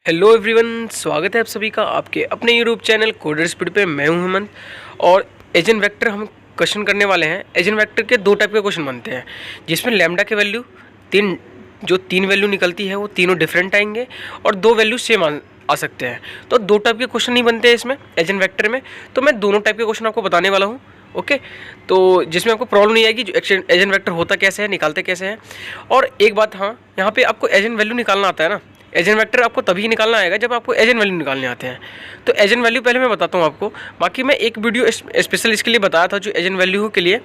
Hello everyone, स्वागत है आप सभी का आपके अपने यूट्यूब चैनल कोडर स्पीड पे। मैं हूं हेमंत और एजेंट वेक्टर हम क्वेश्चन करने वाले हैं। एजेंट वेक्टर के दो टाइप के क्वेश्चन बनते हैं, जिसमें लैम्डा के वैल्यू तीन वैल्यू निकलती है वो तीनों डिफरेंट आएंगे और दो वैल्यू सेम आ सकते हैं। तो दो टाइप के क्वेश्चन नहीं बनते हैं इसमें एजेंट वेक्टर में, तो मैं दोनों टाइप के क्वेश्चन आपको बताने वाला हूँ। ओके, तो जिसमें आपको प्रॉब्लम नहीं आएगी जो एजेंट वेक्टर होता कैसे है, निकालते कैसे हैं। और एक बात, हाँ, यहाँ पे आपको एजेंट वैल्यू निकालना आता है ना। एजेंट वेक्टर आपको तभी निकालना आएगा जब आपको एजेंट वैल्यू निकालने आते हैं। तो एजेंट वैल्यू पहले मैं बताता हूँ आपको, बाकी मैं एक वीडियो स्पेशल इसके लिए बताया था जो एजेंट वैल्यू के लिए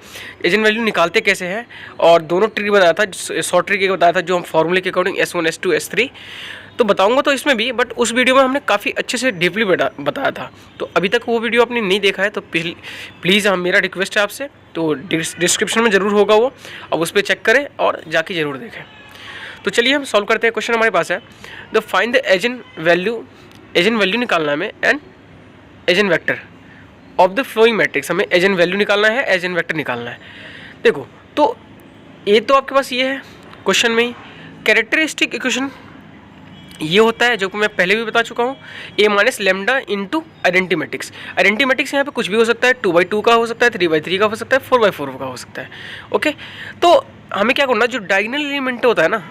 एजेंट वैल्यू निकालते कैसे हैं, और दोनों ट्रिक बताया था, शॉर्ट ट्रिक एक बताया था जो हम फॉर्मूले के अकॉर्डिंग S1 S2 S3 तो बताऊंगा तो इसमें भी, बट उस वीडियो में हमने काफ़ी अच्छे से डीपली बताया था। तो अभी तक वो वीडियो आपने नहीं देखा है तो प्लीज़ मेरा रिक्वेस्ट है आपसे, तो डिस्क्रिप्शन में ज़रूर होगा वो, अब उस पर चेक करें और जाके ज़रूर देखें। तो चलिए हम सॉल्व करते हैं। क्वेश्चन हमारे पास है the find the agent value निकालना है हमें and agent vector of the flowing matrix. हमें एजेंट वैल्यू निकालना है, एजेंट वेक्टर निकालना है। देखो, तो ये तो आपके पास ये है क्वेश्चन में ही। कैरेक्टरिस्टिक इक्वेशन ये होता है जो मैं पहले भी बता चुका हूँ, A minus lambda into identity matrix. Identity matrix यहाँ पे कुछ भी हो सकता है, 2x2 का हो सकता है, 3x3 का हो सकता है, 4x4 का हो सकता है। ओके, तो हमें क्या करना, जो डायगोनल एलिमेंट होता है ना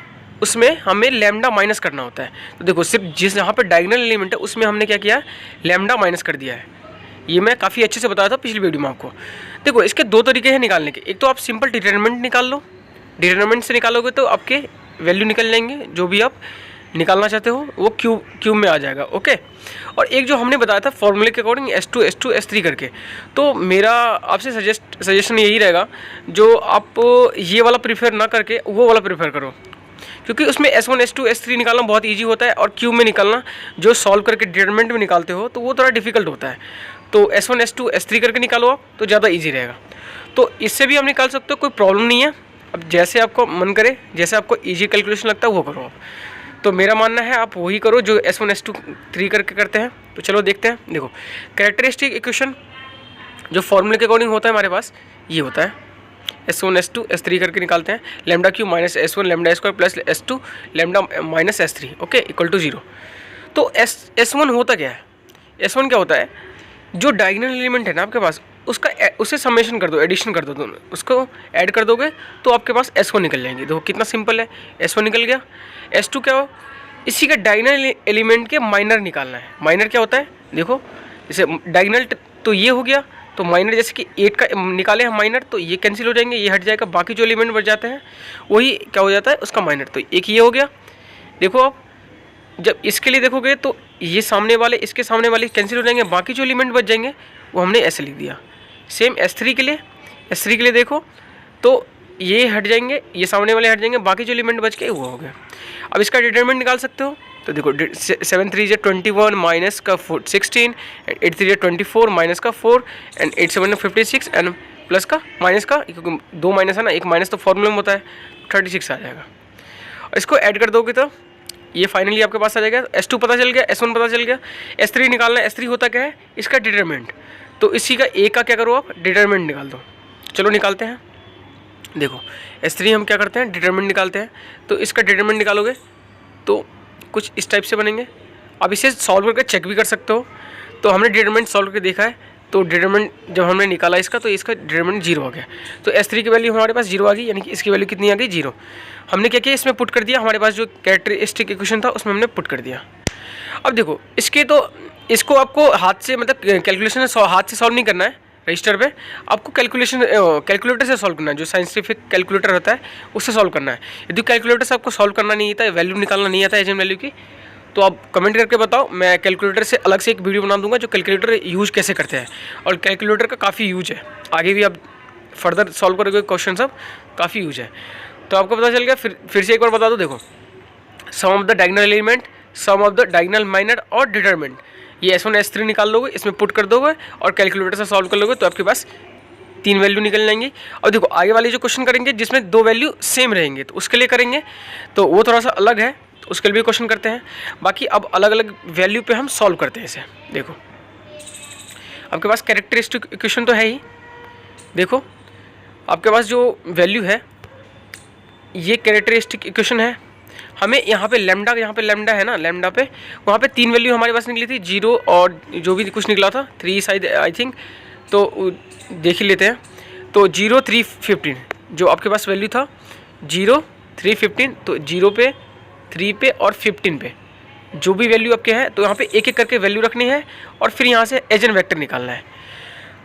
उसमें हमें लैम्डा माइनस करना होता है। तो देखो, सिर्फ जिस यहाँ पे डायगोनल एलिमेंट है उसमें हमने क्या किया है, लैम्डा माइनस कर दिया है। ये मैं काफ़ी अच्छे से बताया था पिछली वीडियो में आपको। देखो, इसके दो तरीके हैं निकालने के। एक तो आप सिंपल डिटरमिनेंट निकाल लो, डिटरमिनेंट से निकालोगे तो आपके वैल्यू निकल जाएंगे, जो भी आप निकालना चाहते हो वो क्यूब में आ जाएगा। ओके, और एक जो हमने बताया था फॉर्मूले के अकॉर्डिंग S2 S2 S3 करके, तो मेरा आपसे सजेशन यही रहेगा, जो आप ये वाला प्रीफर ना करके वो वाला प्रीफर करो, क्योंकि उसमें S1 S2 S3 निकालना बहुत इजी होता है, और क्यूब में निकालना जो सॉल्व करके डिटरमिनेंट में निकालते हो तो वो थोड़ा डिफिकल्ट होता है। तो S1 S2 S3 करके निकालो आप, तो ज़्यादा ईजी रहेगा। तो इससे भी आप निकाल सकते हो, कोई प्रॉब्लम नहीं है। अब जैसे आपको मन करे, जैसे आपको ईजी कैलकुलेशन लगता है वो करो आप। तो मेरा मानना है आप वही करो जो S1 S2 3 करके करते हैं। तो चलो देखते हैं। देखो, कैरेक्टरिस्टिक इक्वेशन जो फॉर्मूले के अकॉर्डिंग होता है हमारे पास, ये होता है S1 S2 S3 करके निकालते हैं। Lambda cube minus S1 lambda square plus S2 lambda minus S3 okay equal to 0। तो S1 होता क्या है, S1 क्या होता है, जो डायगोनल एलिमेंट है ना आपके पास उसे समेशन कर दो, एडिशन कर दो, दोनों उसको ऐड कर दोगे तो आपके पास S1 निकल जाएंगे। देखो कितना सिंपल है, S1 निकल गया। S2 क्या हो, इसी का डायगोनल एलिमेंट के माइनर निकालना है। माइनर क्या होता है, देखो जैसे डायगोनल तो ये हो गया, तो माइनर जैसे कि 8 का निकाले हम माइनर, तो ये कैंसिल हो जाएंगे, ये हट जाएगा, बाकी जो एलिमेंट बच जाते हैं वही क्या हो जाता है उसका माइनर। तो एक ये हो गया। देखो आप जब इसके लिए देखोगे तो ये सामने वाले इसके सामने वाले कैंसिल हो जाएंगे, बाकी जो एलिमेंट बच जाएंगे वो हमने ऐसे लिख दिया। सेम S3 के लिए देखो तो ये हट जाएंगे, ये सामने वाले हट जाएंगे, बाकी जो एलिमेंट बच गए वो हो गए। अब इसका डिटरमिनेंट निकाल सकते हो, तो देखो 7 3 is 21 माइनस का 16 एंड 8 3 is 24 माइनस का 4 एंड 8 7 56 एंड प्लस का माइनस का, क्योंकि दो माइनस है ना, एक माइनस तो फॉर्मूले में होता है, 36 आ जाएगा। और इसको ऐड कर दोगे तो ये फाइनली आपके पास आ जाएगा। S2 पता चल गया, S1 पता चल गया, S3 निकालना है। S3 होता क्या है, इसका डिटरमिनेंट। तो इसी का ए का क्या करो आप, डिटरमिनेंट निकाल दो। चलो निकालते हैं। देखो S3 हम क्या करते हैं, डिटरमिनेंट निकालते हैं। तो इसका डिटरमिनेंट निकालोगे तो कुछ इस टाइप से बनेंगे। अब इसे सॉल्व करके चेक भी कर सकते हो। तो हमने डिटरमिनेंट सॉल्व करके देखा है, तो डिटरमिनेंट जब हमने निकाला इसका, तो इसका डिटरमिनेंट 0 आ गया। तो S3 की वैल्यू हमारे पास 0 आ गई, यानी कि इसकी वैल्यू कितनी आ गई, 0। हमने क्या किया, इसमें पुट कर दिया, हमारे पास जो कैरेक्टरिस्टिक इक्वेशन था उसमें हमने पुट कर दिया। अब देखो इसको आपको हाथ से, मतलब कैलकुलेशन हाथ से सॉल्व नहीं करना है रजिस्टर पे, आपको कैलकुलेटर से सॉल्व करना है। जो साइंटिफिक कैलकुलेटर होता है उससे सॉल्व करना है। यदि कैलकुलेटर से आपको सॉल्व करना नहीं आता है, वैल्यू निकालना नहीं आता है एजेंट वैल्यू की, तो आप कमेंट करके बताओ, मैं कैलकुलेटर से अलग से एक वीडियो बना दूंगा जो कैलकुलेटर यूज़ कैसे करते हैं। और कैलकुलेटर का काफ़ी यूज है, आगे भी आप फर्दर सॉल्व करोगे क्वेश्चन सब, काफ़ी यूज है। तो आपको पता चल गया। फिर से एक बार बता दो। देखो, sum of the diagonal element, sum of the diagonal minor और डिटरमिनेंट, ये S1 S3 निकाल लोगे, इसमें पुट कर दोगे और कैलकुलेटर से सॉल्व कर लोगे तो आपके पास 3 वैल्यू निकल जाएंगी। और देखो आगे वाले जो क्वेश्चन करेंगे जिसमें 2 वैल्यू सेम रहेंगे, तो उसके लिए करेंगे, तो वो थोड़ा सा अलग है, तो उसके लिए भी क्वेश्चन करते हैं। बाकी अब अलग अलग वैल्यू पे हम सॉल्व करते हैं इसे। देखो आपके पास कैरेक्टरिस्टिक इक्वेशन तो है ही। देखो आपके पास जो वैल्यू है ये कैरेक्टरिस्टिक इक्वेशन है, हमें यहाँ पे लेमडा है ना, लेमडा पे वहाँ पे 3 वैल्यू हमारे पास निकली थी, 0 और जो भी कुछ निकला था 3 शायद आई थिंक, तो देख ही लेते हैं। तो 0 3 15 जो आपके पास वैल्यू था 0 3 15, तो 0 पे 3 पे और 15 पे जो भी वैल्यू आपके हैं, तो यहाँ पे एक एक करके वैल्यू रखनी है और फिर यहाँ से एजेंट वेक्टर निकालना है।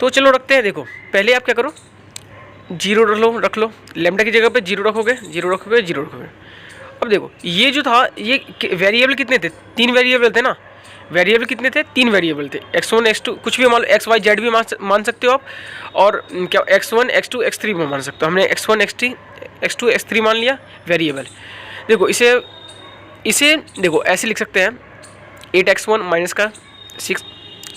तो चलो रखते हैं। देखो पहले आप क्या करो, 0 रख लो लेमडा की जगह पे 0 रखोगे, 0 रखोगे, 0 रखोगे। अब देखो ये जो था ये वेरिएबल कितने थे, 3 वेरिएबल थे ना। वेरिएबल कितने थे, 3 वेरिएबल थे, x1 x2 कुछ भी मान लो, x y z भी मान सकते हो आप, और क्या x1 x2 x3 भी मान सकते हो। हमने x1 x2 x3 मान लिया वेरिएबल। देखो इसे देखो ऐसे लिख सकते हैं, 8x1 माइनस का 6,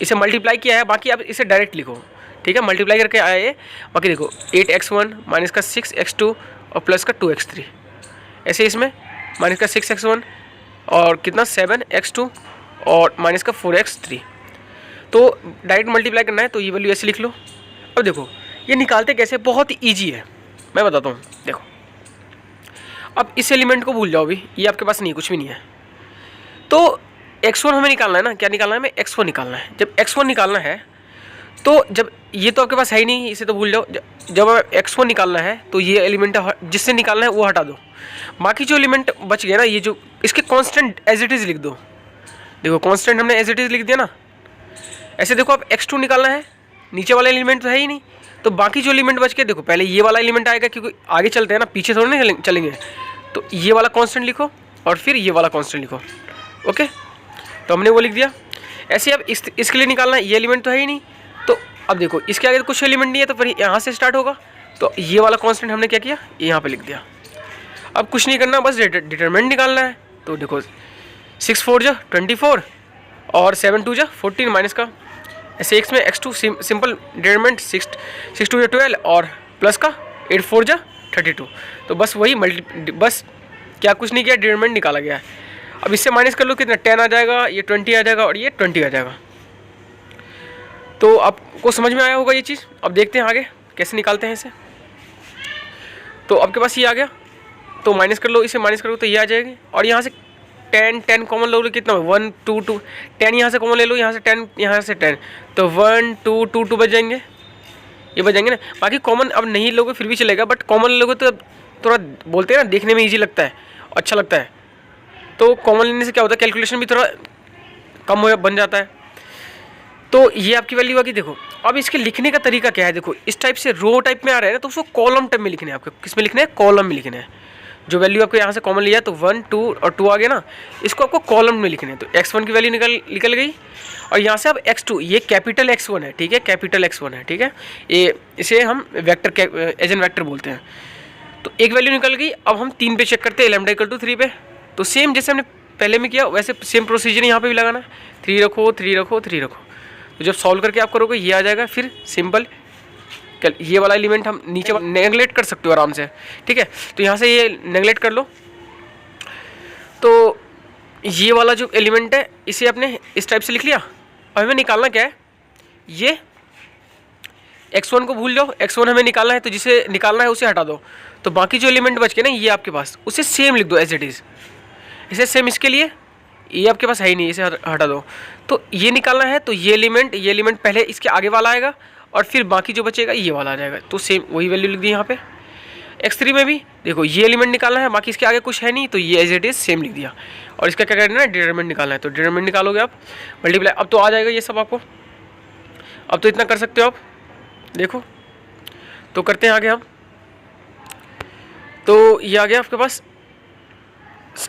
इसे मल्टीप्लाई किया है, बाकी आप इसे डायरेक्ट लिखो, ठीक है, मल्टीप्लाई करके आया ये। बाकी देखो 8x1 माइनस का 6x2 और प्लस का 2x3, ऐसे इसमें माइनस का 6x1 और कितना 7x2 और माइनस का 4x3। तो डायरेक्ट मल्टीप्लाई करना है, तो ये वैल्यू ऐसे लिख लो। अब देखो ये निकालते कैसे, बहुत ही ईजी है, मैं बताता हूँ। देखो अब इस एलिमेंट को भूल जाओ, भी ये आपके पास नहीं, कुछ भी नहीं है। तो x1 हमें निकालना है ना, क्या निकालना है, हमें x1 निकालना है। जब x1 निकालना है तो जब ये तो आपके पास है ही नहीं, इसे तो भूल जाओ। जब x1 निकालना है तो ये एलिमेंट जिससे निकालना है वो हटा दो, बाकी जो एलिमेंट बच गए ना, ये जो इसके कांस्टेंट एज इट इज़ लिख दो। देखो कांस्टेंट हमने एज इट इज़ लिख दिया ना। ऐसे देखो अब x2 निकालना है, नीचे वाला एलिमेंट तो है ही नहीं, तो बाकी जो एलिमेंट बच गए, देखो पहले ये वाला एलिमेंट आएगा, क्योंकि आगे चलते हैं ना, पीछे थोड़ी ना चलेंगे। तो ये वाला कांस्टेंट लिखो और फिर ये वाला कांस्टेंट लिखो, ओके। तो हमने वो लिख दिया। ऐसे अब इसके लिए निकालना है, ये एलिमेंट तो है ही नहीं, तो अब देखो इसके आगे तो कुछ एलिमेंट नहीं है, तो फिर यहाँ से स्टार्ट होगा। तो ये वाला कांस्टेंट हमने क्या किया, यहाँ पे लिख दिया। अब कुछ नहीं करना, बस डिटरमिनेंट निकालना है। तो देखो 6 4 जा 24 और 7 2 जा 14 माइनस का, ऐसे x में x2 सिंपल डिटरमिनेंट 6 2 जा 12 और प्लस का 8 4 जा 32। तो बस वही बस क्या कुछ नहीं किया, डिटरमिनेंट निकाला गया है। अब इससे माइनस कर लो, कितना 10 आ जाएगा, ये 20 आ जाएगा और ये 20 आ जाएगा। तो आपको समझ में आया होगा ये चीज़। अब देखते हैं आगे कैसे निकालते हैं इसे। तो आपके पास ये आ गया, तो माइनस कर लो, इसे माइनस करो तो ये आ जाएगी। और यहाँ से 10 कॉमन लो, कितना 1 2 2 10 यहाँ से कॉमन ले लो, यहाँ से 10 यहाँ से 10, तो 1 2 2 2 बच जाएंगे, ये बच जाएंगे ना। बाकी कॉमन अब नहीं लोगे फिर भी चलेगा, बट कॉमन लोगे तो थोड़ा बोलते हैं ना, देखने में ईजी लगता है, अच्छा लगता है। तो कॉमन लेने से क्या होता है, कैलकुलेशन भी थोड़ा कम हो बन जाता है। तो ये आपकी वैल्यू आ गई। देखो अब इसके लिखने का तरीका क्या है, देखो इस टाइप से रो टाइप में आ रहा है ना, तो उसको कॉलम टाइप में लिखने हैं आपको। किस में लिखना है, कॉलम में लिखना है। जो वैल्यू आपको यहाँ से कॉमन लिया तो 1 2 और 2 आ गया ना, इसको आपको कॉलम में लिखना है। तो x1 की वैल्यू निकल गई, और यहाँ से अब x2, ये कैपिटल x1 है, ठीक है, कैपिटल x1 है, ठीक है, ये इसे हम वेक्टर एजेंट वेक्टर बोलते हैं। तो एक वैल्यू निकल गई। अब हम 3 पे चेक करते हैं, लैम्डा इक्वल टू 3 पे। तो सेम जैसे हमने पहले में किया वैसे सेम प्रोसीजर यहाँ पे भी लगाना है, 3 रखो 3 रखो 3 रखो। तो जब सॉल्व करके आप करोगे ये आ जाएगा। फिर सिंपल ये वाला एलिमेंट हम नीचे नेगलेक्ट कर सकते हो आराम से, ठीक है। तो यहाँ से ये नेगलेक्ट कर लो। तो ये वाला जो एलिमेंट है इसे आपने इस टाइप से लिख लिया। अब हमें निकालना क्या है, ये x1 को भूल जाओ, x1 हमें निकालना है, तो जिसे निकालना है उसे हटा दो। तो बाकी जो एलिमेंट बच गए ना ये आपके पास, उसे सेम लिख दो एज इट इज़। इसे सेम इसके लिए, ये आपके पास है ही नहीं, इसे हटा दो। तो ये निकालना है, तो ये एलिमेंट पहले इसके आगे वाला आएगा और फिर बाकी जो बचेगा ये वाला आ जाएगा। तो सेम वही वैल्यू लिख दी यहाँ पे। x3 में भी देखो ये एलिमेंट निकालना है, बाकी इसके आगे कुछ है नहीं, तो ये एज इट इज़ सेम लिख दिया। और इसका क्या करना है, डिटरमिनेंट निकालना है। तो डिटरमिनेंट निकालोगे आप, मल्टीप्लाई, अब तो आ जाएगा ये सब आपको। अब तो इतना कर सकते हो आप, देखो। तो करते हैं आगे हम। तो ये आ गया आपके पास,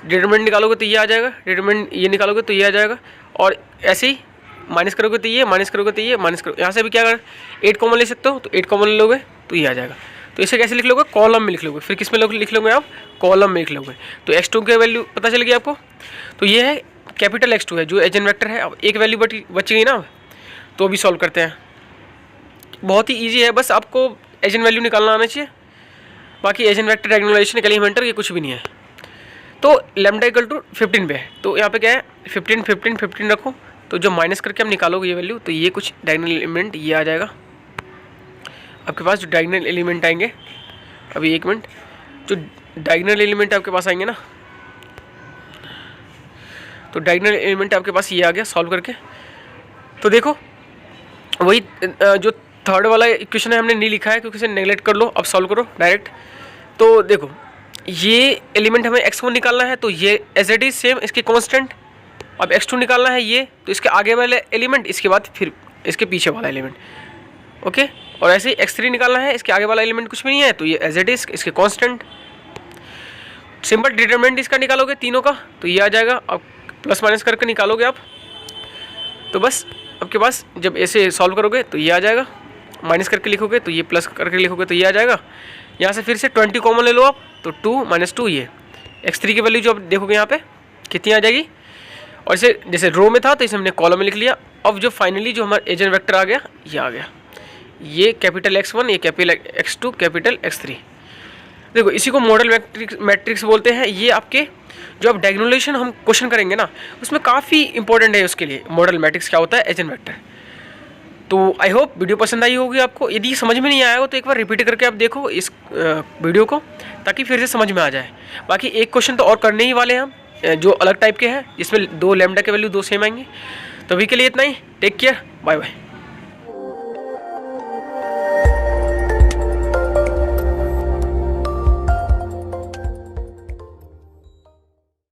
डिटरमिनेंट निकालोगे तो ये आ जाएगा, डिटरमिनेंट ये निकालोगे तो ये आ जाएगा। और ऐसे ही माइनस करोगे तो ये, माइनस करोगे तो ये, माइनस करो। यहाँ से भी क्या कर 8 कॉमन ले सकते हो, तो 8 कॉमन ले लोगे तो ये आ जाएगा। तो इसे कैसे लिख लोगे, कॉलम में लिख लोगे। फिर किस में लिख लोगे आप, कॉलम में लिख लोगे। तो x2 की वैल्यू पता चल गई आपको। तो ये है कैपिटल x2 है जो एजेंट वेक्टर है। अब एक वैल्यू बच गई ना, तो अभी सॉल्व करते हैं। बहुत ही ईजी है, बस आपको एजेंट वैल्यू निकालना आना चाहिए। बाकी एजेंट वेक्टर, डायगोनलाइजेशन, एलिमेंटर ये कुछ भी नहीं है। तो लैम्डा इक्वल टू 15 पे है, तो यहाँ पे क्या है 15 15 15 रखो। तो जो माइनस करके हम निकालोगे ये वैल्यू, तो ये कुछ डायगोनल एलिमेंट ये आ जाएगा आपके पास। जो डायगोनल एलिमेंट आएंगे, अभी एक मिनट, जो डायगोनल एलिमेंट आपके पास आएंगे ना, तो डायगोनल एलिमेंट आपके पास ये आ गया सॉल्व करके। तो देखो वही जो थर्ड वाला इक्वेशन है हमने नहीं लिखा है क्योंकि इसे नेगलेक्ट कर लो, अब सॉल्व करो डायरेक्ट। तो देखो ये एलिमेंट हमें x1 निकालना है, तो ये एज इट इज सेम इसके कांस्टेंट। अब x2 निकालना है ये, तो इसके आगे वाले एलिमेंट, इसके बाद फिर इसके पीछे वाला एलिमेंट, ओके। और ऐसे ही x3 निकालना है, इसके आगे वाला एलिमेंट कुछ भी नहीं है, तो ये एज इट इज इसके कांस्टेंट। सिंपल डिटरमिनेंट इसका निकालोगे तीनों का, तो ये आ जाएगा। अब प्लस माइनस करके निकालोगे आप, तो बस आपके पास जब ऐसे सॉल्व करोगे तो ये आ जाएगा, माइनस करके लिखोगे तो ये प्लस करके लिखोगे तो ये आ जाएगा। यहाँ से फिर से 20 कॉमन ले लो आप, तो 2 - 2 ये x3 की वैल्यू जो आप देखोगे यहाँ पे कितनी आ जाएगी। और इसे जैसे रो में था तो इसे हमने कॉलम में लिख लिया। अब जो फाइनली जो हमारा एजेंट वेक्टर आ गया, ये आ गया, ये कैपिटल X1, ये कैपिटल X2, कैपिटल X3। देखो इसी को मॉडल मैट्रिक्स बोलते हैं। ये आपके जो आप डायगोनलाइजेशन हम क्वेश्चन करेंगे ना, उसमें काफ़ी इंपॉर्टेंट है उसके लिए मॉडल मैट्रिक्स क्या होता है, एजेंट वेक्टर। तो आई होप वीडियो पसंद आई होगी आपको। यदि समझ में नहीं आया हो तो एक बार रिपीट करके आप देखो इस वीडियो को, ताकि फिर से समझ में आ जाए। बाकी एक क्वेश्चन तो और करने ही वाले हैं हम, जो अलग टाइप के हैं, जिसमें 2 लैम्डा के वैल्यू 2 सेम आएंगे। तो अभी के लिए इतना ही। Take care, bye bye.